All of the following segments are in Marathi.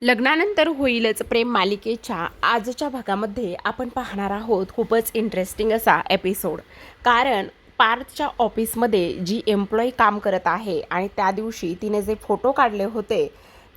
लग्नानंतर होईलच प्रेम मालिकेच्या आजच्या भागामध्ये आपण पाहणार आहोत खूपच इंटरेस्टिंग असा एपिसोड. कारण पार्थच्या ऑफिसमध्ये जी एम्प्लॉई काम करत आहे आणि त्या दिवशी तिने जे फोटो काढले होते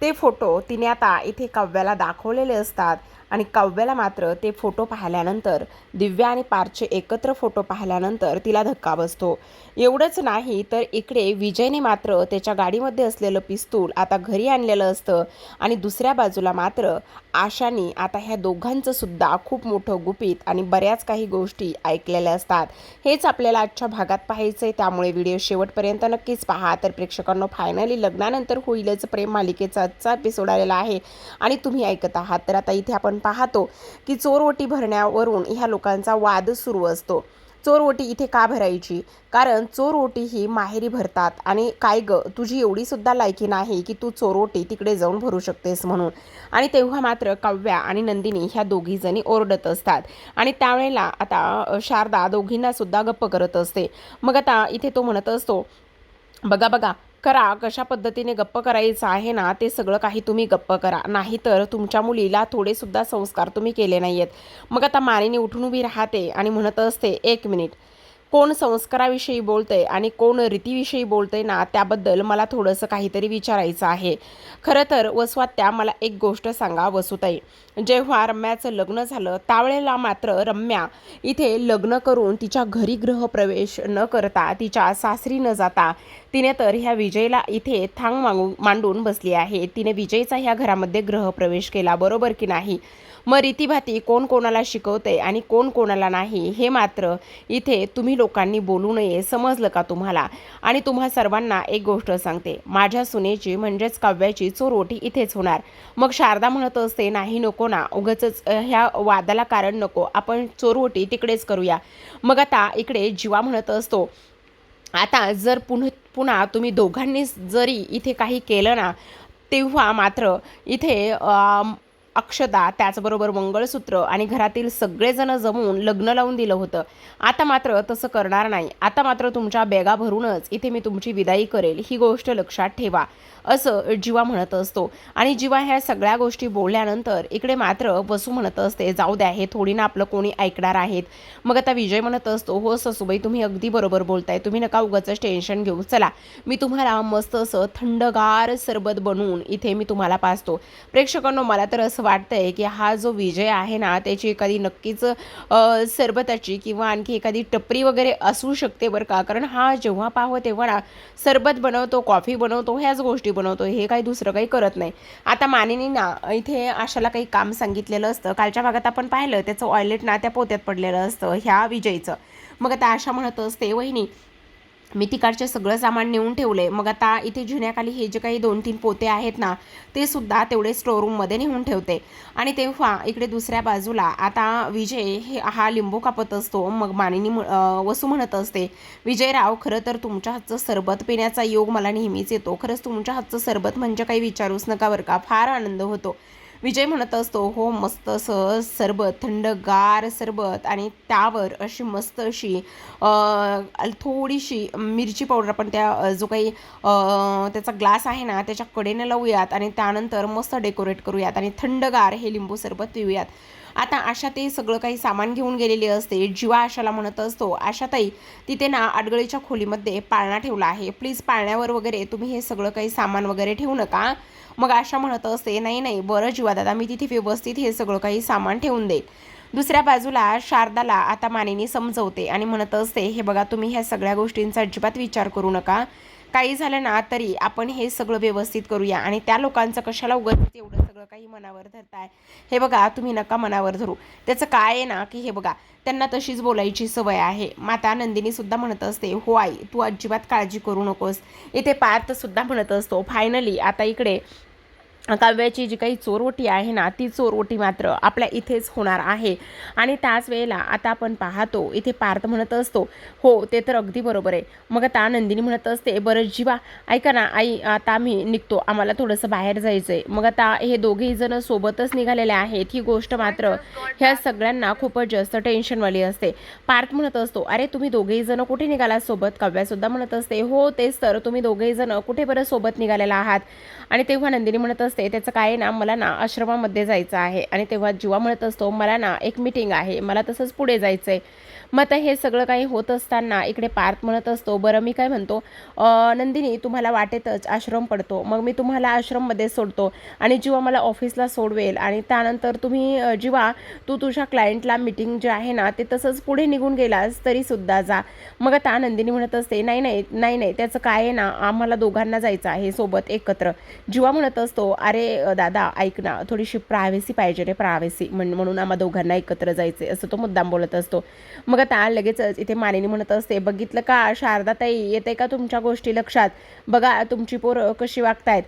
ते फोटो तिने आता इथे काव्याला दाखवलेले असतात. आणि काव्याला मात्र ते फोटो पाहिल्यानंतर, दिव्या आणि पार्थचे एकत्र फोटो पाहिल्यानंतर तिला धक्का बसतो. एवढंच नाही तर इकडे विजयने मात्र त्याच्या गाडीमध्ये असलेलं पिस्तूल आता घरी आणलेलं असतं. आणि दुसऱ्या बाजूला मात्र आशाने आता ह्या दोघांचं सुद्धा खूप मोठं गुपित आणि बऱ्याच काही गोष्टी ऐकलेल्या असतात. हेच आपल्याला आजच्या भागात पाहायचंय, त्यामुळे व्हिडिओ शेवटपर्यंत नक्कीच पहा. तर प्रेक्षकांनो, फायनली लग्नानंतर होईलच प्रेम मालिकेचा आजचा एपिसोड आलेला आहे आणि तुम्ही ऐकत आहात. तर आता इथे आपण पाहतो की चोरओटी भरण्यावरून ह्या लोकांचा वाद सुरू असतो. चोरओटी इथे का भरायची? कारण चोरओटी ही माहेरी भरतात आणि काय ग, तुझी एवढी सुद्धा लायकी नाही की तू चोरओटी तिकडे जाऊन भरू शकतेस म्हणून. आणि तेव्हा मात्र काव्या आणि नंदिनी ह्या दोघी जणी ओरडत असतात. आणि त्यावेळेला आता शारदा दोघींना सुद्धा गप्प करत असते. मग आता इथे तो म्हणत असतो, बघा बघा, करा कशा पद्धतीने गप्प करायचं आहे ना, ते सगळं काही तुम्ही गप्प करा, नाहीतर तुमच्या मुलीला थोडेसुद्धा संस्कार तुम्ही केले नाही आहेत. मग आता मानिनी उठून उभी राहते आणि म्हणत असते, एक मिनिट, कोण संस्काराविषयी बोलतंय आणि कोण रीतीविषयी बोलतंय ना, त्याबद्दल मला थोडंसं काहीतरी विचारायचं आहे. खरं तर वसवात्या, मला एक गोष्ट सांगा वसुताई, जेव्हा रम्याचं लग्न झालं त्यावेळेला मात्र रम्या इथे लग्न करून तिच्या घरी गृहप्रवेश न करता, तिच्या सासरी न जाता तिने तर ह्या विजयला इथे मांडून बसली आहे. तिने विजयचा ह्या घरामध्ये गृहप्रवेश केला, बरोबर की नाही? मग रीतीभाती कोण कोणाला शिकवते आणि कोण कोणाला नाही, हे मात्र इथे तुम्ही लोकांनी बोलू नये, समजलं का तुम्हाला? आणि तुम्हा सर्वांना एक गोष्ट सांगते, माझ्या सुनेची म्हणजेच काव्याची चोरओटी इथेच होणार. मग शारदा म्हणत असते, नाही नको ना, उगाचच ह्या वादाला कारण नको, आपण चोरओटी तिकडेच करूया. मग आता इकडे जीवा म्हणत असतो, आता जर पुन्हा तुम्ही दोघांनीच जरी इथे काही केलं ना, तेव्हा मात्र इथे अक्षता, त्याचबरोबर मंगळसूत्र आणि घरातील सगळेजण जमून लग्न लावून दिलं होतं. आता मात्र तसं करणार नाही. आता मात्र तुमच्या बॅगा भरूनच इथे मी तुमची विदाई करेल, ही गोष्ट लक्षात ठेवा, असं जीवा म्हणत असतो. आणि जीवा ह्या सगळ्या गोष्टी बोलल्यानंतर इकडे मात्र वसू म्हणत असते, जाऊ द्या, हे थोडी ना आपलं कोणी ऐकणार आहेत. मग आता विजय म्हणत असतो, हो सासूबाई, तुम्ही अगदी बरोबर बोलताय, तुम्ही नका उगाचच टेन्शन घेऊ. चला, मी तुम्हाला मस्त असं थंडगार सरबत बनवून इथे मी तुम्हाला पाजतो. प्रेक्षकांनो, मला तर असं वाटतंय की हा जो विजय आहे ना, त्याची एखादी नक्कीच सरबताची किंवा आणखी एखादी टपरी वगैरे असू शकते बरं का. कारण हा जेव्हा पाहावं तेव्हा ना सरबत बनवतो, कॉफी बनवतो, ह्याच गोष्टी बनवतो, हे काही दुसरं काही करत नाही. आता मानिनी ना इथे आशाला काही काम सांगितलेलं असतं. कालच्या भागात आपण पाहिलं, त्याचं ऑयलेट ना त्या पोत्यात पडलेलं असतं ह्या विजयचं. मग आता आशा म्हणत असते, वहिनी, मी तिकडचे सगळं सामान नेऊन ठेवले. मग आता इथे जिन्याखाली हे जे काही 2-3 पोते आहेत ना, ते सुद्धा तेवढे स्टोरूममध्ये नेऊन ठेवते. आणि तेव्हा इकडे दुसऱ्या बाजूला आता विजय हा लिंबू कापत असतो. मग मानिनी वसू म्हणत असते, विजयराव, खरं तर तुमच्या हातचं सरबत पिण्याचा योग मला नेहमीच येतो. खरंच तुमच्या हातचं सरबत म्हणजे काही विचारूच नका बरं का, फार आनंद होतो. विजय म्हणत असतो, हो, मस्त असं सरबत, थंडगार सरबत, आणि त्यावर अशी मस्त अशी थोडीशी मिरची पावडर आपण त्या जो काही त्याचा ग्लास आहे ना त्याच्या कडेने लावूयात आणि त्यानंतर मस्त डेकोरेट करूयात आणि थंडगार हे लिंबू सरबत पिऊयात. आता आशा ते सगळं काही सामान घेऊन गेलेली असते. जीवा आशाला म्हणत असतो, आशाताई, तिथे ना आडगळीच्या खोलीमध्ये पाळणा ठेवला आहे, प्लीज पाळण्यावर वगैरे तुम्ही हे सगळं काही सामान वगैरे ठेवू नका. मग आशा म्हणत असते, नाही नाही, बरं जीवा दादा, मी तिथे व्यवस्थित हे सगळं काही सामान ठेवून देईल. दुसऱ्या बाजूला शारदाला आता मानिनी समजवते आणि म्हणत असते, हे बघा, तुम्ही ह्या सगळ्या गोष्टींचा अजिबात विचार करू नका. काही झालं ना तरी आपण हे सगळं व्यवस्थित करूया आणि त्या लोकांचं कशाला उगाच एवढं सगळं काही मनावर धरताय. हे बघा, तुम्ही नका मनावर धरू. त्याचं काय आहे ना की हे बघा, त्यांना तशीच बोलायची सवय आहे. माता नंदिनी सुद्धा म्हणत असते, हो आई, तू अजिबात काळजी करू नकोस. इथे पार्थ सुद्धा म्हणत असतो, फायनली आता इकडे काव्याची जी काही चोरओटी आहे ना, ती चोरओटी मात्र आपल्या इथेच होणार आहे. आणि त्याच वेळेला आता आपण पाहतो इथे पार्थ म्हणत असतो, हो, ते तर अगदी बरोबर आहे. मग आता नंदिनी म्हणत असते, बरं जीवा, ऐका ना आई, आता आम्ही निघतो, आम्हाला थोडंसं बाहेर जायचं आहे. मग आता हे दोघेही जण सोबतच निघालेले आहेत. ही गोष्ट मात्र ह्या सगळ्यांना खूपच जास्त टेन्शनवाली असते. पार्थ म्हणत असतो, अरे तुम्ही दोघेही जण कुठे निघाला सोबत? काव्यासुद्धा म्हणत असते, हो तेच तर, तुम्ही दोघेही जण कुठे बरं सोबत निघालेला आहात? आणि तेव्हा नंदिनी म्हणत असते, असते त्याचं काय आहे ना, मला ना आश्रमामध्ये जायचं आहे. आणि तेव्हा जीवा म्हणत असतो, मला ना एक मीटिंग आहे, मला तसंच पुढे जायचं आहे. मग आता हे सगळं काही होत असताना इकडे पार्थ म्हणत असतो, बरं मी काय म्हणतो, नंदिनी तुम्हाला वाटेतच आश्रम पडतो, मग मी तुम्हाला आश्रममध्ये सोडतो आणि जीवा मला ऑफिसला सोडवेल आणि त्यानंतर तुम्ही जीवा तू तुझ्या क्लायंटला मीटिंग जे आहे ना ते तसंच पुढे निघून गेलास तरीसुद्धा जा. मग आता नंदिनी म्हणत असते, नाही नाही नाही नाही, त्याचं काय आहे ना, आम्हाला दोघांना जायचं आहे सोबत एकत्र. जीवा म्हणत असतो, अरे दादा ऐक ना, थोडीशी प्रायव्हसी पाहिजे रे, प्रायव्हसी म्हणून आम्हा दोघांना एकत्र जायचे, असं तो मुद्दाम बोलत असतो. मग आता लगेचच इथे मानिनी म्हणत असते, बघितलं का शारदाताई, येते का तुमच्या गोष्टी लक्षात, बघा तुमची पोरं कशी वागतायत.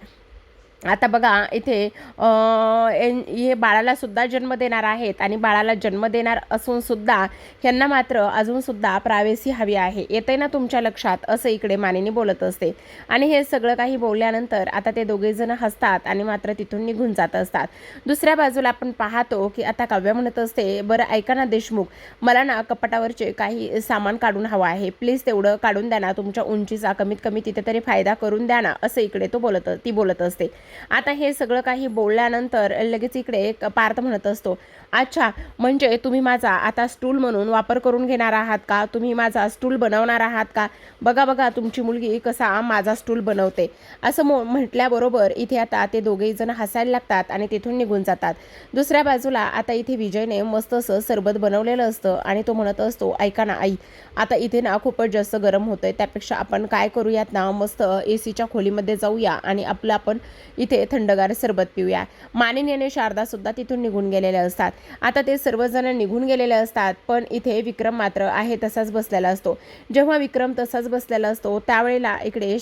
आता बघा इथे हे बाळाला सुद्धा जन्म देणार आहेत आणि बाळाला जन्म देणार असून सुद्धा ह्यांना मात्र अजून सुद्धा प्रायव्हसी हवी आहे, येते ना तुमच्या लक्षात, असं इकडे मानिनी बोलत असते. आणि हे सगळं काही बोलल्यानंतर आता ते दोघेजण हसतात आणि मात्र तिथून निघून जात असतात. दुसऱ्या बाजूला आपण पाहतो की आता काव्या म्हणत असते, बरं ऐका ना देशमुख, मला ना कपाटावरचे काही सामान काढून हवं आहे, प्लीज तेवढं काढून द्या ना, तुमच्या उंचीचा कमीत कमी तिथे तरी फायदा करून द्या ना, असं इकडे ती बोलत असते. आता हे सगळं काही बोलल्यानंतर लगेच इकडे एक पार्थ म्हणत असतो, अच्छा म्हणजे तुम्ही माझा आता स्टूल म्हणून वापर करून घेणार आहात का, तुम्ही माझा स्टूल बनवणार आहात का, बघा बघा तुमची मुलगी कसा माझा स्टूल बनवते, असं म्हटल्याबरोबर इथे आता ते दोघेही जण हसायला लागतात आणि तिथून निघून जातात. दुसऱ्या बाजूला आता इथे विजयने मस्त असं सरबत बनवलेलं असतं आणि तो म्हणत असतो, ऐका ना आई, आता इथे ना खूपच जास्त गरम होतंय, त्यापेक्षा आपण काय करूयात ना, मस्त एसीच्या खोलीमध्ये जाऊया आणि आपलं आपण इथे थंडगार सरबत पिऊया. मानिनी आणि शारदा सुद्धा तिथून निघून गेलेले असतात. आता ते सर्वजण निघून गेलेले असतात, पण इथे विक्रम मात्र आहे तसाच बसलेला असतो. जेव्हा विक्रम तसाच बसलेला असतो त्यावेळेला इकडे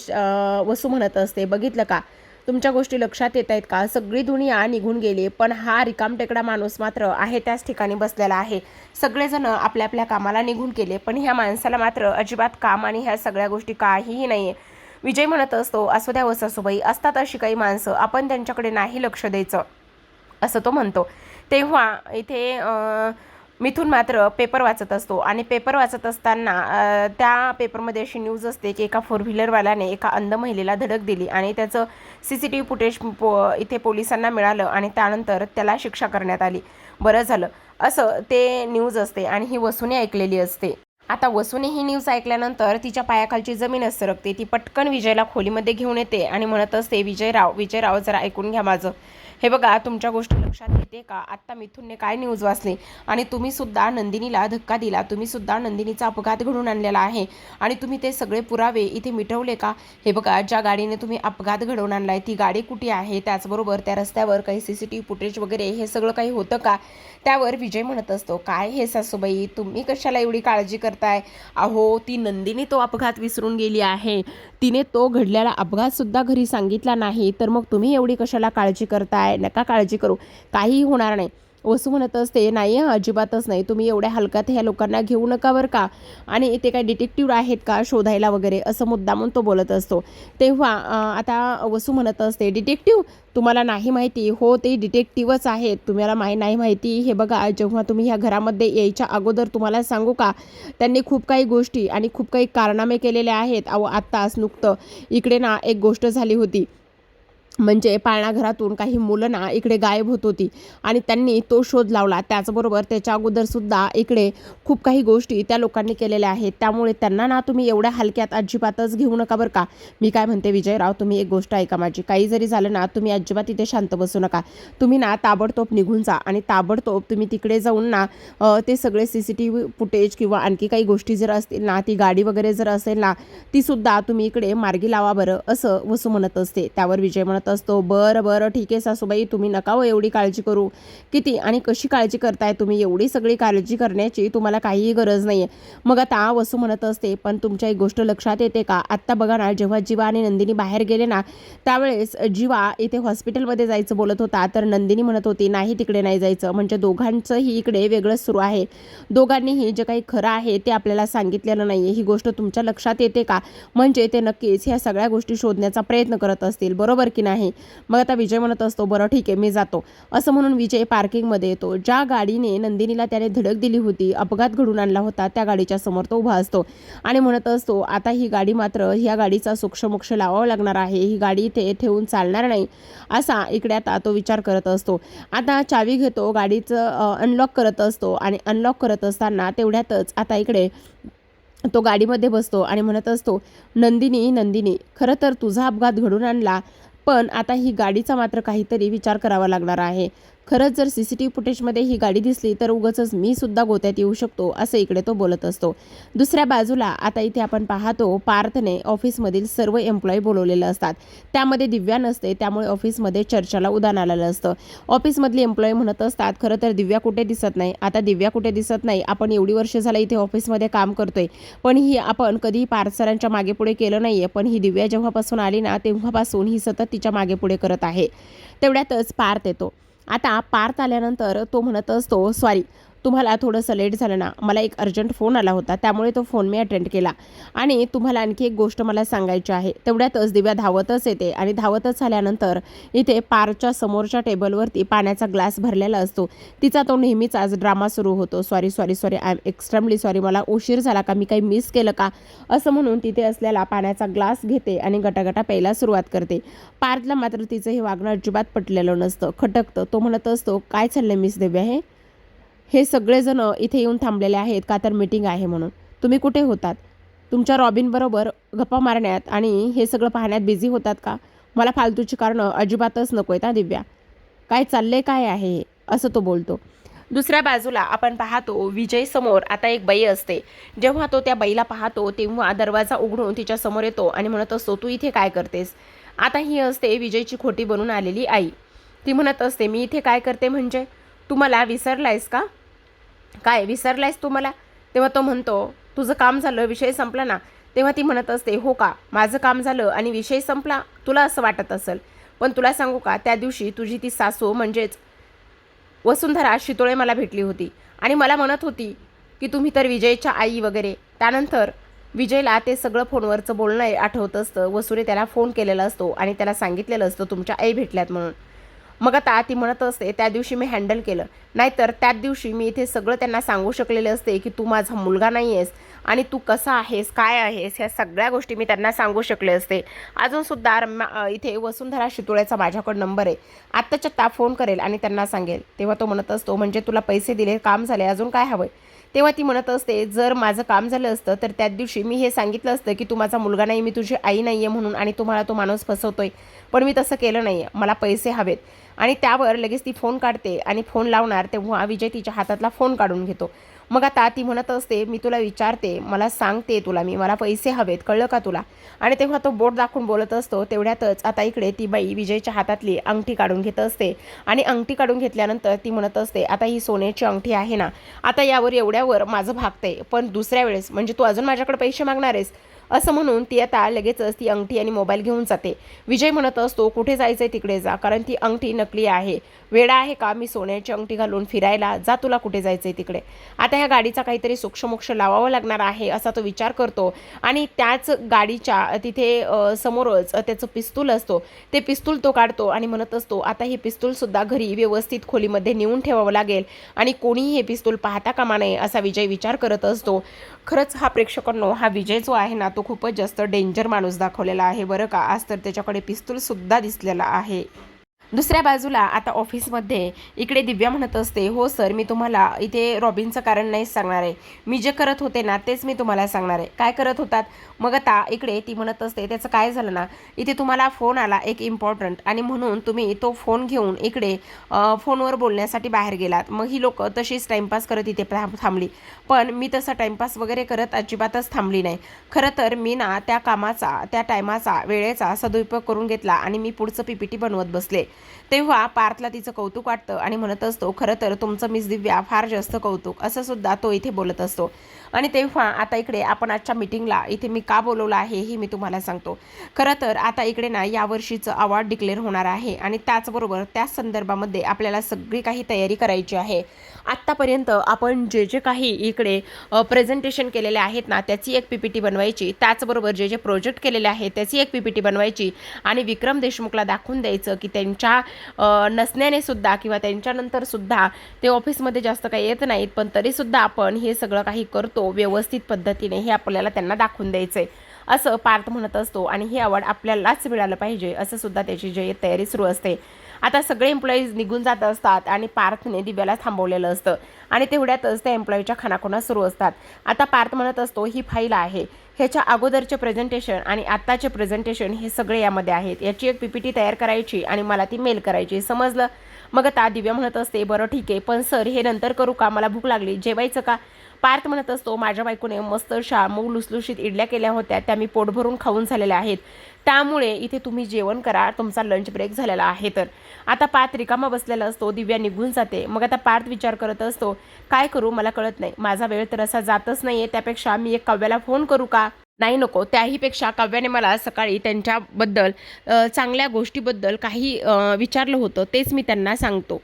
वसू म्हणत असते, बघितलं का, तुमच्या गोष्टी लक्षात येत आहेत का, सगळी दुनिया निघून गेली पण हा रिकामटेकडा माणूस मात्र आहे त्याच ठिकाणी बसलेला आहे. सगळेजण आपल्या आपल्या कामाला निघून गेले पण ह्या माणसाला मात्र अजिबात काम आणि ह्या सगळ्या गोष्टी काहीही नाही आहे. विजय म्हणत असतो, असू द्या वसासूबाई, असतात अशी काही माणसं, आपण त्यांच्याकडे नाही लक्ष द्यायचं, असं तो म्हणतो. तेव्हा इथे मिथून मात्र पेपर वाचत असतो आणि पेपर वाचत असताना त्या पेपरमध्ये अशी न्यूज असते की एका फोर व्हीलरवाल्याने एका अंध महिलेला धडक दिली आणि त्याचं CCTV फुटेज इथे पोलिसांना मिळालं आणि त्यानंतर त्याला शिक्षा करण्यात आली. बरं झालं, असं ते न्यूज असते आणि ही वसूने ऐकलेली असते. आता वसूने ही न्यूज ऐकल्यानंतर तिच्या पायाखालची जमीनच सरकते. ती पटकन विजयला खोलीमध्ये घेऊन येते आणि म्हणत असते, विजयराव जरा ऐकून घ्या माझं. हे बघा तुमच्या गोष्टी लक्षात येते का, आत्ता मिथुनने काय न्यूज वाचली आणि तुम्ही सुद्धा नंदिनीला धक्का दिला, तुम्ही सुद्धा नंदिनीचा अपघात घडून आणलेला आहे आणि तुम्ही ते सगळे पुरावे इथे मिटवले का. हे बघा ज्या गाडीने तुम्ही अपघात घडवून आणलाय ती गाडी कुठे आहे, त्याचबरोबर त्या रस्त्यावर काही CCTV फुटेज वगैरे हे सगळं काही होतं का. त्यावर विजय म्हणत असतो, काय हे सासूबाई, तुम्ही कशाला एवढी काळजी करताय, अहो ती नंदिनी तो अपघात विसरून गेली आहे, तिने तो घडलेला अपघात सुद्धा घरी सांगितला नाही, तर मग तुम्ही एवढी कशाला काळजी करताय, नका काळजी करू, काहीही होणार नाही. वसू म्हणत असते, नाही अजिबातच नाही, तुम्ही एवढ्या हलक्यात ह्या लोकांना घेऊ नका बरं का, आणि ते काय डिटेक्टिव्ह आहेत का शोधायला वगैरे, असं मुद्दामून तो बोलत असतो. तेव्हा आता वसू म्हणत असते, डिटेक्टिव्ह तुम्हाला नाही माहिती, हो ते डिटेक्टिव्हच आहेत, तुम्हाला नाही माहिती. हे बघा जेव्हा तुम्ही ह्या घरामध्ये यायच्या अगोदर तुम्हाला सांगू का, त्यांनी खूप काही गोष्टी आणि खूप काही कारनामे केलेले आहेत. अहो आत्ताच नुकतं इकडे ना एक गोष्ट झाली होती, म्हणजे पाळणाघरातून काही मुलं ना इकडे गायब होत होती आणि त्यांनी तो शोध लावला. त्याचबरोबर त्याच्या अगोदरसुद्धा इकडे खूप काही गोष्टी त्या लोकांनी केलेल्या आहेत, त्यामुळे त्यांना ना तुम्ही एवढ्या हलक्यात अजिबातच घेऊ नका बरं का. मी काय म्हणते विजयराव, तुम्ही एक गोष्ट ऐका माझी, काही जरी झालं ना तुम्ही अजिबात इथे शांत बसू नका, तुम्ही ना ताबडतोब निघून जा आणि ताबडतोब तुम्ही तिकडे जाऊन ना ते सगळे CCTV फुटेज किंवा आणखी काही गोष्टी जर असतील ना, ती गाडी वगैरे जर असेल ना, तीसुद्धा तुम्ही इकडे मार्गी लावा बरं, असं वसू म्हणत असते. त्यावर विजय म्हणत असतो, बरं ठीक आहे सासूबाई, तुम्ही नका हो एवढी काळजी करू, किती आणि कशी काळजी करताय तुम्ही, एवढी सगळी काळजी करण्याची तुम्हाला काहीही गरज नाही आहे. मग आता वसू म्हणत असते, पण तुमच्या एक गोष्ट लक्षात येते का, आत्ता बघा ना जेव्हा जीवा आणि नंदिनी बाहेर गेले ना, त्यावेळेस जीवा इथे हॉस्पिटलमध्ये जायचं बोलत होता, तर नंदिनी म्हणत होती नाही तिकडे नाही जायचं, म्हणजे दोघांचंही इकडे वेगळंच सुरू आहे, दोघांनीही जे काही खरं आहे ते आपल्याला सांगितलेलं नाही आहे. ही गोष्ट तुमच्या लक्षात येते का, म्हणजे ते नक्कीच ह्या सगळ्या गोष्टी शोधण्याचा प्रयत्न करत असतील, बरोबर की नाही. आहे. मग आता विजय म्हणत असतो बरं ठीक आहे मी जातो असं म्हणून विजय पार्किंगमध्ये येतो. ज्या गाडीने नंदिनीला त्याने धडक दिली होती, अपघात घडून आणला होता, त्या गाडीच्या समोर तो उभा असतो आणि म्हणत असतो आता ही गाडी मात्र ह्या गाडीचा सूक्ष्मोक्ष लावावा लागणार आहे, ही गाडी इथे ठेवून चालणार नाही असा इकडे आता तो विचार करत असतो. आता चावी घेतो, गाडीचं अनलॉक करत असतो आणि अनलॉक करत असताना तेवढ्यातच आता इकडे तो गाडीमध्ये बसतो आणि म्हणत असतो नंदिनी नंदिनी खरं तर तुझा अपघात घडून आणला, पण आता ही गाडीचा मात्र काहीतरी विचार करावा लागणार आहे. खरंच जर CCTV फुटेजमध्ये ही गाडी दिसली तर उगाचच मी सुद्धा गोत्यात येऊ शकतो असं इकडे तो बोलत असतो. दुसऱ्या बाजूला आता इथे आपण पाहतो पार्थने ऑफिसमधील सर्व एम्प्लॉई बोलवलेले असतात. त्यामध्ये दिव्या नसते, त्यामुळे ऑफिसमध्ये चर्चेला उधाण आलेलं असतं. ऑफिसमधली एम्प्लॉई म्हणत असतात खरं तर दिव्या कुठे दिसत नाही. आता दिव्या कुठे दिसत नाही, आपण एवढी वर्ष झालं इथे ऑफिसमध्ये काम करतोय, पण ही आपण कधीही पार्थ सरांच्या मागे पुढे केलं नाहीये, पण ही दिव्या जेव्हापासून आली ना तेव्हापासून ही सतत तिच्या मागे पुढे करत आहे. तेवढ्यातच पार्थ येतो. आता पार्थ आल्यानंतर तो म्हणत असतो सॉरी तुम्हाला थोडंसं लेट झालं ना, मला एक अर्जंट फोन आला होता त्यामुळे तो फोन मी अटेंड केला आणि तुम्हाला आणखी एक गोष्ट मला सांगायची आहे. तेवढ्यातच दिव्या धावतच येते आणि धावतच आल्यानंतर इथे पार्थच्या समोरच्या टेबलवरती पाण्याचा ग्लास भरलेला असतो. तिचा तो नेहमीच आज ड्रामा सुरू होतो, sorry sorry sorry I am extremely sorry, मला उशीर झाला का, मी काही मिस केलं का असं म्हणून तिथे असलेला पाण्याचा ग्लास घेते आणि गटागटा प्यायला सुरुवात करते. पार्थला मात्र तिचं हे वागणं अजिबात पटलेलं नसतं, खटकतं. तो म्हणत असतो काय चाललंय मिस दिव्या, हे सगळेजण इथे येऊन थांबलेले आहेत का तर मीटिंग आहे म्हणून, तुम्ही कुठे होतात? तुमच्या रॉबिनबरोबर गप्पा मारण्यात आणि हे सगळं पाहण्यात बिझी होतात का? मला फालतूची कारणं अजिबातच नको आहेत दिव्या, काय चाललंय काय आहे हे असं तो बोलतो. दुसऱ्या बाजूला आपण पाहतो विजय समोर आता एक बाई असते. जेव्हा तो त्या बाईला पाहतो तेव्हा दरवाजा उघडून तिच्या समोर येतो आणि म्हणत असतो तू इथे काय करतेस. आता ही असते विजयची खोटी बनून आलेली आई. ती म्हणत असते मी इथे काय करते म्हणजे, तू मला विसरलायस का, काय विसरलायस तू मला. तेव्हा तो म्हणतो तुझं काम झालं, विषय संपला ना. तेव्हा ती म्हणत असते हो का, माझं काम झालं आणि विषय संपला, तुला असं वाटत असेल, पण तुला सांगू का त्या दिवशी तुझी ती सासू म्हणजेच वसुंधरा शितोळे मला भेटली होती आणि मला म्हणत होती की तुम्ही तर विजयच्या आई वगैरे. त्यानंतर विजयला ते सगळं फोनवरचं बोलणं आठवत असतं. वसुने त्याला फोन केलेला असतो आणि त्याला सांगितलेलं असतं तुमच्या आई भेटल्यात म्हणून. मग आता ती म्हणत असते त्या दिवशी मी हँडल केलं, नाहीतर त्याच दिवशी मी इथे सगळं त्यांना सांगू शकलेले असते की तू माझा मुलगा नाही आहेस आणि तू कसा आहेस काय आहेस ह्या सगळ्या गोष्टी मी त्यांना सांगू शकले असते. अजूनसुद्धा इथे वसुंधरा शितोळेचा माझ्याकडे नंबर आहे, आत्ताच्या आत्ता फोन करेल आणि त्यांना सांगेल. तेव्हा तो म्हणत असतो म्हणजे तुला पैसे दिले, काम झाले, अजून काय हवंय. तेव्हा ती म्हणत असते जर माझं काम झालं असतं तर त्याच दिवशी मी हे सांगितलं असतं की तू माझा मुलगा नाही, मी तुझी आई नाही आहे म्हणून, आणि तुम्हाला तो माणूस फसवतोय, पण मी तसं केलं नाही आहे, मला पैसे हवेत. आणि त्यावर लगेच ती फोन काढते आणि फोन लावणार तेव्हा विजय तिच्या हातातला फोन काढून घेतो. मग आता ती म्हणत असते मी तुला विचारते, मला सांगते तुला मी, मला पैसे हवेत, कळलं का तुला. आणि तेव्हा तो बोट दाखवून बोलत असतो. तेवढ्यातच आता इकडे ती बाई विजयच्या हातातली अंगठी काढून घेत असते आणि अंगठी काढून घेतल्यानंतर ती म्हणत असते आता ही सोन्याची अंगठी आहे ना, आता यावर एवढ्यावर माझं भागतंय, पण दुसऱ्या वेळेस म्हणजे तू अजून माझ्याकडे पैसे मागणार आहेस असं म्हणून ती आता लगेचच ती अंगठी आणि मोबाईल घेऊन जाते. विजय म्हणत असतो कुठे जायचंय तिकडे जा, कारण ती अंगठी नकली आहे, वेडा आहे का मी सोन्याची अंगठी घालून फिरायला, जा तुला कुठे जायचंय तिकडे. आता ह्या गाडीचा काहीतरी सूक्ष्मोक्ष लावावं लागणार आहे असा तो विचार करतो आणि त्याच गाडीच्या तिथे समोरच त्याचं पिस्तूल असतो, ते पिस्तूल तो काढतो आणि म्हणत असतो आता हे पिस्तूलसुद्धा घरी व्यवस्थित खोलीमध्ये नेऊन ठेवावं लागेल आणि कोणीही हे पिस्तूल पाहता कामा नये असा विजय विचार करत असतो. खरंच हा प्रेक्षकांनो हा विजय जो आहे ना तो खूपच जास्त डेंजर माणूस दाखवलेला आहे बरं का. आज तर त्याच्याकडे पिस्तूलसुद्धा दिसलेला आहे. दुसऱ्या बाजूला आता ऑफिसमध्ये इकडे दिव्या म्हणत असते हो सर, मी तुम्हाला इथे रॉबिनचं कारण नाही सांगणार आहे, मी जे करत होते ना तेच मी तुम्हाला सांगणार आहे. काय करत होतात. मग आता इकडे ती म्हणत असते त्याचं काय झालं ना, इथे तुम्हाला फोन आला एक इम्पॉर्टंट आणि म्हणून तुम्ही तो फोन घेऊन इकडे फोनवर बोलण्यासाठी बाहेर गेलात. मग ही लोक तशीच टाईमपास करत इथे थांबली, पण मी तसा टाईमपास वगैरे करत अजिबातच थांबली नाही. खरं तर मी ना त्या कामाचा त्या टायमाचा वेळेचा सदुपयोग करून घेतला आणि मी पुढचं PPT बनवत बसले. तेव्हा पार्थला तिचं कौतुक वाटतं आणि म्हणत असतो, खरं तर तुमचं मिस दिव्या फार जास्त कौतुक, असं सुद्धा तो इथे बोलत असतो. आणि तेव्हा आता इकडे आपण आजच्या मीटिंगला इथे मी का बोलवलं आहे हे मी तुम्हाला सांगतो. खरं तर आता इकडे ना यावर्षीचं अवॉर्ड डिक्लेअर होणार आहे आणि त्याचबरोबर त्याच संदर्भामध्ये आपल्याला सगळी काही तयारी करायची आहे. आत्तापर्यंत आपण जे जे काही इकडे प्रेझेंटेशन केलेले आहेत ना त्याची एक PPT बनवायची, त्याचबरोबर जे जे प्रोजेक्ट केलेले आहेत त्याची एक PPT बनवायची आणि विक्रम देशमुखला दाखवून द्यायचं की त्यांच्या नसण्याने सुद्धा किंवा त्यांच्यानंतर सुद्धा ते ऑफिसमध्ये जास्त काही येत नाहीत, पण तरीसुद्धा आपण हे सगळं काही करतो व्यवस्थित पद्धतीने हे आपल्याला त्यांना दाखवून द्यायचं आहे, असं पार्थ म्हणत असतो. आणि हे अवॉर्ड आपल्यालाच मिळालं पाहिजे असं सुद्धा त्याची जे तयारी सुरू असते. आता सगळे एम्प्लॉईज निघून जात असतात आणि पार्थने दिव्याला थांबवलेलं असतं आणि तेवढ्यातच त्या एम्प्लॉईच्या खानाखुणा सुरू असतात. आता पार्थ म्हणत असतो, ही फाईल आहे, ह्याच्या अगोदरचे प्रेझेंटेशन आणि आत्ताचे प्रेझेंटेशन हे सगळे यामध्ये आहेत, याची एक PPT तयार करायची आणि मला ती मेल करायची, समजलं? मग आता दिव्या म्हणत असते, बरं ठीक आहे, पण सर हे नंतर करू का, मला भूक लागली, जेवायचं का? पार्थ म्हणत असतो, माझ्या बायकोने मस्त मऊ लुसलुशीत इडल्या केल्या होत्या, त्या मी पोट भरून खाऊन झालेल्या आहेत, त्यामुळे इथे तुम्ही जेवण करा, तुमचा लंच ब्रेक झालेला आहे. तर आता पार्थ रिकामा बसलेला असतो, दिव्या निघून जाते. मग आता पार्थ विचार करत असतो, काय करू मला कळत नाही, माझा वेळ तर असा जातच नाहीये, त्यापेक्षा मी एक काव्याला फोन करू का? नाही नको, त्याहीपेक्षा काव्याने मला सकाळी त्यांच्याबद्दल चांगल्या गोष्टीबद्दल काही विचारलं होतं, तेच मी त्यांना सांगतो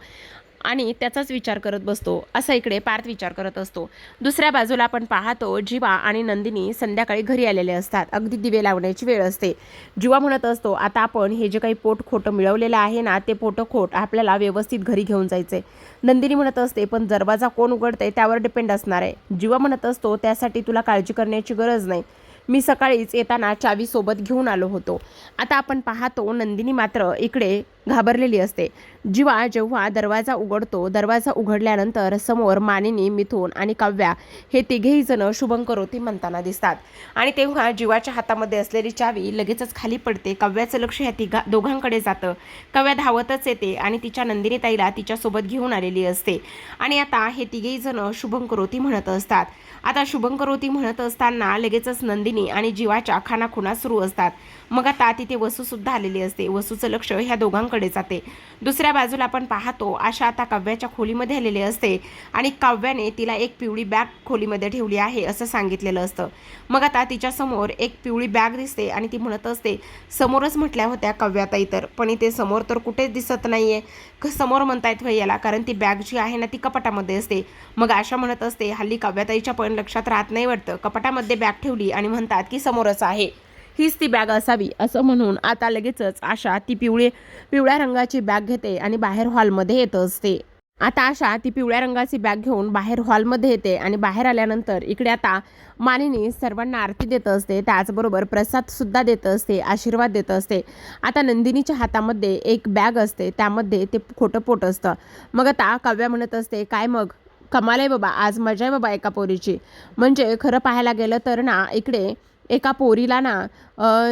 आणि त्याचाच विचार करत बसतो, असा इकडे पार्थ विचार करत असतो. दुसऱ्या बाजूला आपण पाहतो, जीवा आणि नंदिनी संध्याकाळी घरी आलेले असतात. अगदी दिवे लावण्याची वेळ असते. जीवा म्हणत असतो, आता आपण हे जे काही पोट खोटं मिळवलेलं आहे ना ते पोटं खोट आपल्याला व्यवस्थित घरी घेऊन जायचंय. नंदिनी म्हणत असते, पण दरवाजा कोण उघडते त्यावर डिपेंड असणार आहे. जीवा म्हणत असतो, त्यासाठी तुला काळजी करण्याची गरज नाही, मी सकाळीच येताना चावी सोबत घेऊन आलो होतो. आता आपण पाहतो, नंदिनी मात्र इकडे घाबरलेली असते. जीवा जेव्हा दरवाजा उघडतो, दरवाजा उघडल्यानंतर समोर मानिनी, मिथुन आणि काव्या हे तिघेही जण शुभंकरोती म्हणताना दिसतात. आणि तेव्हा जीवाच्या हातामध्ये असलेली चावी लगेचच खाली पडते. काव्याचं लक्ष ह्या दोघांकडे जातं. काव्या धावतच येते आणि तिच्या नंदिनी ताईला तिच्यासोबत घेऊन आलेली असते. आणि आता हे तिघेही जण शुभंकरोती म्हणत असतात. आता शुभंकरोती म्हणत असताना लगेचच नंदिनी आणि जीवाच्या खानाखुणा सुरू असतात. मग आता तिथे वसूसुद्धा आलेली असते. वसूचं लक्ष ह्या दोघांकडे जाते. दुसऱ्या बाजूला आपण पाहतो, आशा आता काव्याच्या खोलीमध्ये आलेली असते आणि काव्याने तिला एक पिवळी बॅग खोलीमध्ये ठेवली आहे असं सांगितलेलं असतं. मग आता तिच्यासमोर एक पिवळी बॅग दिसते आणि ती म्हणत असते, समोरच म्हटल्या होत्या काव्याताई तर, पण इथे समोर तर कुठेच दिसत नाहीये. समोर म्हणतायत याला, कारण ती बॅग जी आहे ना ती कपाटामध्ये असते. मग आशा म्हणत असते, हल्ली काव्याताईच्या पण लक्षात राहत नाही वाटतं, कपाटामध्ये बॅग ठेवली आणि म्हणतात की समोरच आहे, हीच ती बॅग असावी, असं म्हणून आता लगेचच आशा ती पिवळ्या रंगाची बॅग घेते आणि बाहेर हॉलमध्ये येत असते. आता आशा ती पिवळ्या रंगाची बॅग घेऊन बाहेर हॉलमध्ये येते आणि बाहेर आल्यानंतर इकडे आता मानिनी सर्वांना आरती देत असते, त्याचबरोबर प्रसाद सुद्धा देत असते, आशीर्वाद देत असते. आता नंदिनीच्या हातामध्ये एक बॅग असते, त्यामध्ये ते खोटं पोट असतं. मग आता काव्या म्हणत असते, काय मग कमाल आहे बाबा, आज मजा आहे बाबा एका पोरीची. म्हणजे खरं पाहायला गेलं तर ना इकडे एका पोरीला ना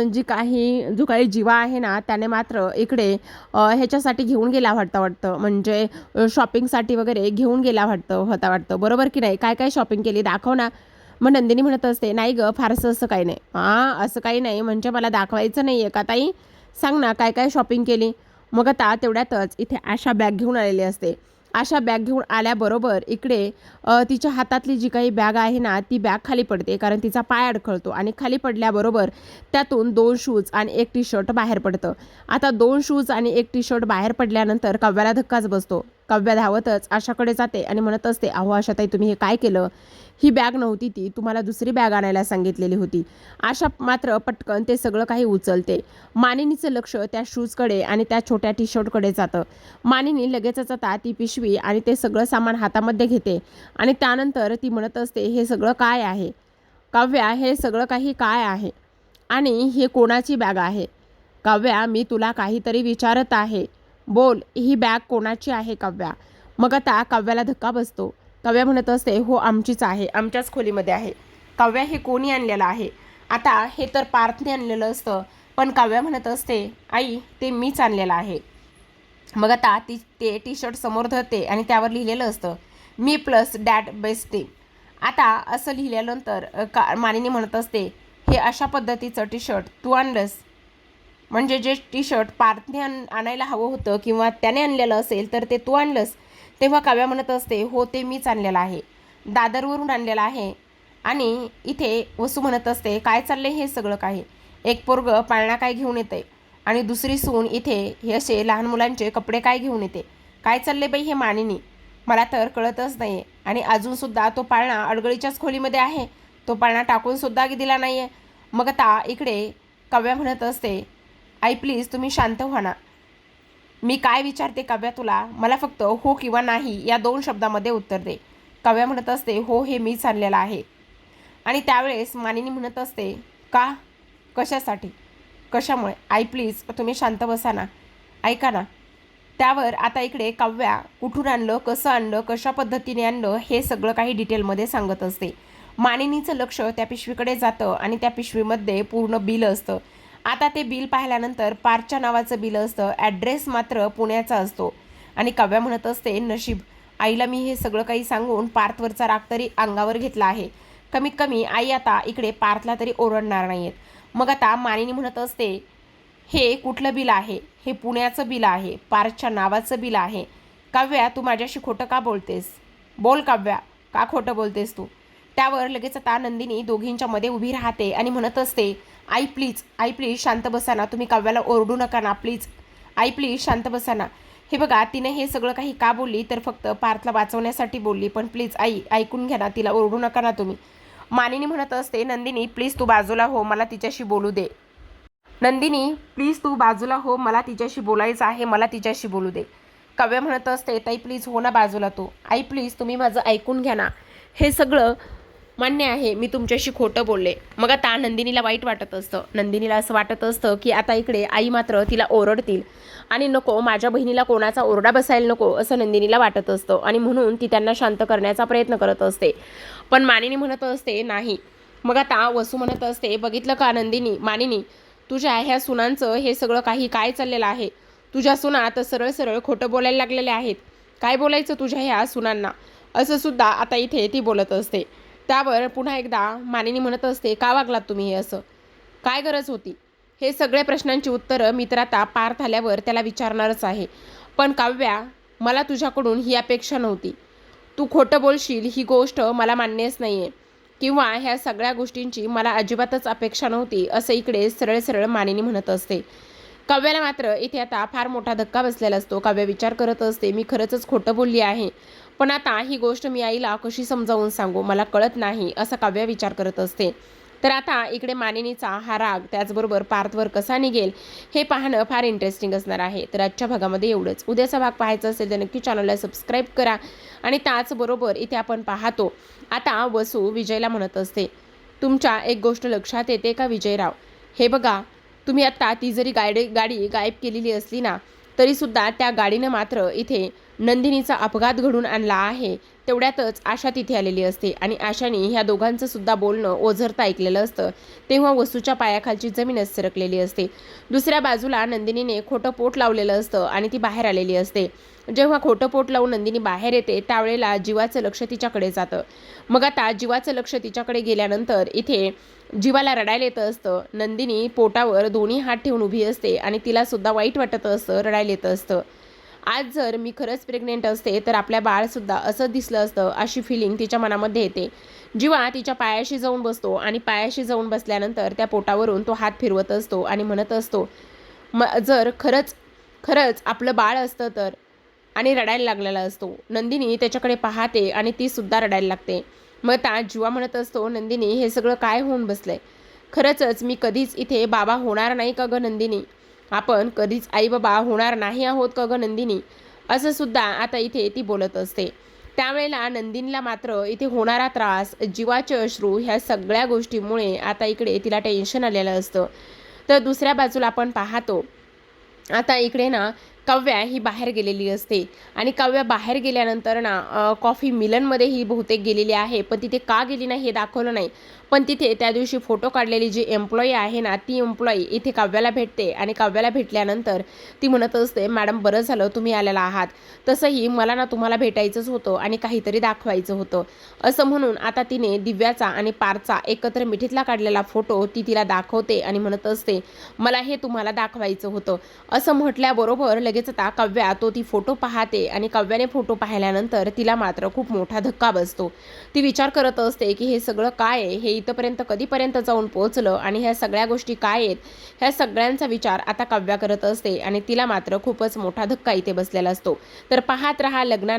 जो काही जीवा आहे ना त्याने मात्र इकडे ह्याच्यासाठी घेऊन गेला वाटतं, म्हणजे शॉपिंगसाठी वगैरे घेऊन गेला वाटतं, बरोबर की नाही? काय काय शॉपिंग केली दाखव ना. मग नंदिनी म्हणत असते, नाही गं फारसं असं काही नाही. असं काही नाही म्हणजे मला दाखवायचं नाही आहे का ताई, सांग ना काय काय शॉपिंग केली. मग आता तेवढ्यातच इथे आशा बॅग घेऊन आलेली असते. आशा बॅग घेऊन आल्याबरोबर इकडे तिच्या हातातली जी काही बॅग आहे ना ती बॅग खाली पडते, कारण तिचा पाय अडखळतो आणि खाली पडल्याबरोबर त्यातून 2 शूज आणि 1 टी-शर्ट बाहेर पडतं. आता 2 शूज आणि 1 टी-शर्ट बाहेर पडल्यानंतर काव्याला धक्काच बसतो. काव्या धावतच आशाकडे जाते आणि म्हणत असते, अहो आशाताई तुम्ही हे काय केलं, ही बॅग नव्हती ती, तुम्हाला दुसरी बॅग आणायला सांगितलेली होती. आशा मात्र पटकन ते सगळं काही उचलते. मानिनीचं लक्ष त्या शूजकडे आणि त्या छोट्या टी-शर्टकडे जातं. मानिनी लगेचच आता ती पिशवी आणि ते सगळं सामान हातामध्ये घेते आणि त्यानंतर ती म्हणत असते, हे सगळं काय आहे काव्या, हे सगळं काही काय आहे आणि हे कोणाची बॅग आहे? काव्या मी तुला काहीतरी विचारत आहे, बोल ही बॅग कोणाची आहे काव्या? मग आता काव्याला धक्का बसतो. काव्या म्हणत असते, हो आमचीच आहे, आमच्याच खोलीमध्ये आहे. काव्या हे कोणी आणलेलं आहे? आता हे तर पार्थने आणलेलं असतं, पण काव्या म्हणत असते, आई ते मीच आणलेलं आहे. मग आता ते टी-शर्ट समोर धरते आणि त्यावर लिहिलेलं असतं, मी प्लस डॅड बेस्ट टीम. आता असं लिहिल्यानंतर मानिनी म्हणत असते, हे अशा पद्धतीचं टी-शर्ट तू आणलंस? म्हणजे जे टी शर्ट पार्थने आणायला हवं होतं किंवा त्याने आणलेलं असेल तर ते तू आणलंस. तेव्हा काव्या म्हणत असते, हो ते मीच आणलेलं आहे, दादरवरून आणलेलं आहे. आणि इथे वसू म्हणत असते, काय चाललंय हे सगळं काही, एक पोरगं पाळणा काय घेऊन येते आणि दुसरी सून इथे हे असे लहान मुलांचे कपडे काय घेऊन येते, काय चालले बाई हे मानिनी, मला तर कळतच नाही. आणि अजूनसुद्धा तो पाळणा अडगळीच्याच खोलीमध्ये आहे, तो पाळणा टाकूनसुद्धा दिला नाही आहे. मग आता इकडे काव्या म्हणत असते, आई प्लीज तुम्ही शांत व्हा ना, मी काय विचारते काव्या तुला, मला फक्त हो किंवा नाही या 2 शब्दामध्ये उत्तर दे. काव्या म्हणत असते, हो हे मीच आणलेलं आहे. आणि त्यावेळेस मानिनी म्हणत असते, का, कशासाठी, कशामुळे, आई प्लीज तुम्ही शांत बसा ना, ऐका ना. त्यावर आता इकडे काव्या कुठून आणलं, कसं आणलं, कशा पद्धतीने आणलं हे सगळं काही डिटेलमध्ये सांगत असते. मानिनीचं लक्ष त्या पिशवीकडे जातं आणि त्या पिशवीमध्ये पूर्ण बिल असतं. आता ते बिल पाहिल्यानंतर पार्थच्या नावाचं बिल असतं, ॲड्रेस मात्र पुण्याचा असतो. आणि काव्या म्हणत असते, नशीब आईला मी हे सगळं काही सांगून पार्थवरचा राग तरी अंगावर घेतला आहे, कमीत कमी आई आता इकडे पार्थला तरी ओरडणार नाही आहेत. मग आता मानिनी म्हणत असते, हे कुठलं बिल आहे, हे पुण्याचं बिल आहे, पार्थच्या नावाचं बिल आहे. काव्या तू माझ्याशी खोटं का बोलतेस, बोल काव्या, का खोटं बोलतेस तू. त्यावर लगेच आता नंदिनी दोघींच्या मध्ये उभी राहते आणि म्हणत असते, आई प्लीज शांत बसा ना, तुम्ही काव्याला ओरडू नका ना प्लीज, आई प्लीज शांत बसा ना. हे बघा तिने हे सगळं काही का बोलली तर फक्त पार्थला वाचवण्यासाठी बोलली, पण प्लीज आई ऐकून घ्या ना, तिला ओरडू नका ना तुम्ही. मानिनी म्हणत असते, नंदिनी प्लीज तू बाजूला हो, मला तिच्याशी बोलू दे. नंदिनी प्लीज तू बाजूला हो, मला तिच्याशी बोलायचं आहे, मला तिच्याशी बोलू दे. काव्या म्हणत असते, ताई प्लीज हो ना बाजूला तू, आई प्लीज तुम्ही माझं ऐकून घ्या ना, हे सगळं मान्य आहे मी तुमच्याशी खोटं बोलले. मग आता नंदिनीला वाईट वाटत असतं, नंदिनीला असं वाटत असतं की आता इकडे आई मात्र तिला ओरडतील आणि नको माझ्या बहिणीला कोणाचा ओरडा बसायला नको असं नंदिनीला वाटत असतं आणि म्हणून ती त्यांना शांत करण्याचा प्रयत्न करत असते. पण मानिनी म्हणत असते नाही. मग आता वसू म्हणत असते, बघितलं का नंदिनी, मानिनी तुझ्या ह्या सुनांचं हे सगळं काही काय चाललेलं आहे, तुझ्या सुना तर सरळ सरळ खोटं बोलायला लागलेल्या आहेत, काय बोलायचं तुझ्या ह्या सुनांना, असं सुद्धा आता इथे ती बोलत असते. त्यावर पुन्हा एकदा मानिनी म्हणत असते, का वागलात तुम्ही हे असं, काय गरज होती. हे सगळे प्रश्नांची उत्तरं मी तर आता पार्थ आल्यावर त्याला विचारणारच आहे. पण काव्या मला तुझ्याकडून ही अपेक्षा नव्हती, तू खोटं बोलशील ही गोष्ट मला मान्यच नाही आहे किंवा ह्या सगळ्या गोष्टींची मला अजिबातच अपेक्षा नव्हती असं इकडे सरळ सरळ मानिनी म्हणत असते. काव्याला मात्र इथे आता फार मोठा धक्का बसलेला असतो. काव्या विचार करत असते, मी खरंच खोटं बोलली आहे, पण आता ही गोष्ट मी आईला कशी समजावून सांगू, मला कळत नाही असं काव्या विचार करत असते. तर आता इकडे मानिनीचा हा राग त्याचबरोबर पार्थवर कसा निघेल हे पाहणं फार इंटरेस्टिंग असणार आहे. तर आजच्या भागामध्ये एवढंच. उद्याचा भाग पाहायचा असेल तर नक्की चॅनलला सबस्क्राईब करा. आणि त्याचबरोबर इथे आपण पाहतो आता वसू विजयला म्हणत असते, तुमच्या एक गोष्ट लक्षात येते का विजयराव, हे बघा तुम्ही आत्ता ती जरी गाडी गायब केलेली असली ना तरीसुद्धा त्या गाडीनं मात्र इथे नंदिनीचा अपघात घडून आणला आहे. तेवढ्यातच आशा तिथे आलेली असते आणि आशाने ह्या दोघांचं सुद्धा बोलणं ओझरता ऐकलेलं असतं. तेव्हा वसूच्या पायाखालची जमीनच सरकलेली असते. दुसऱ्या बाजूला नंदिनीने खोटं पोट लावलेलं असतं आणि ती बाहेर आलेली असते. जेव्हा खोटं पोट लावून नंदिनी बाहेर येते त्यावेळेला जीवाचं लक्ष तिच्याकडे जातं. मग आता जीवाचं लक्ष तिच्याकडे गेल्यानंतर इथे जीवाला रडायला येतं असतं. नंदिनी पोटावर दोन्ही हात ठेवून उभी असते आणि तिला सुद्धा वाईट वाटत असतं, रडायला येतं असतं. आज जर मी खरंच प्रेग्नेंट असते तर आपल्या बाळसुद्धा असं दिसलं असतं अशी फिलिंग तिच्या मनामध्ये येते. जीवा तिच्या पायाशी जाऊन बसतो आणि पायाशी जाऊन बसल्यानंतर त्या पोटावरून तो हात फिरवत असतो आणि म्हणत असतो, जर खरंच खरंच आपलं बाळ असतं तर, आणि रडायला लागलेला असतो. नंदिनी त्याच्याकडे पाहते आणि ती सुद्धा रडायला लागते. मग त्या जीवा म्हणत असतो, नंदिनी हे सगळं काय होऊन बसलंय, खरंच मी कधीच इथे बाबा होणार नाही का गं नंदिनी, आपण कधीच आई बाबा होणार नाही आहोत का गं नंदिनी, असं सुद्धा आता इथे ती बोलत असते. त्यावेळेला नंदिनीला मात्र इथे होणारा त्रास, जीवाचे अश्रू ह्या सगळ्या गोष्टींमुळे आता इकडे तिला टेन्शन आलेलं असतं. तर दुसऱ्या बाजूला आपण पाहतो आता इकडे ना काव्या ही बाहेर गेलेली असते आणि काव्या बाहेर गेल्यानंतर ना कॉफी मिलनमध्ये ही बहुतेक गेलेली आहे, पण तिथे का गेली नाही हे दाखवलं नाही. पण तिथे त्या दिवशी फोटो काढलेली जी एम्प्लॉई आहे ना, ती एम्प्लॉई इथे काव्याला भेटते आणि काव्याला भेटल्यानंतर ती म्हणत असते, मॅडम बरं झालं तुम्ही आलेला आहात. तसंही मला ना तुम्हाला भेटायचंच होतं आणि काहीतरी दाखवायचं होतं. असं म्हणून आता तिने दिव्याचा आणि पारचा एकत्र मिठीतला काढलेला फोटो ती तिला दाखवते आणि म्हणत असते, मला हे तुम्हाला दाखवायचं होतं. असं म्हटल्याबरोबर लगेच आता काव्या ती फोटो पाहते आणि काव्याने फोटो पाहिल्यानंतर तिला मात्र खूप मोठा धक्का बसतो. ती विचार करत असते की हे सगळं काय आहे, हे इथपर्यंत कधीपर्यंत जाऊन पोहोचलं आणि ह्या सगळ्या गोष्टी काय आहेत, ह्या सगळ्यांचा विचार आता काव्या करत असते आणि तिला मात्र खूपच मोठा धक्का इथे बसलेला असतो. तर पाहत रहा लग्ना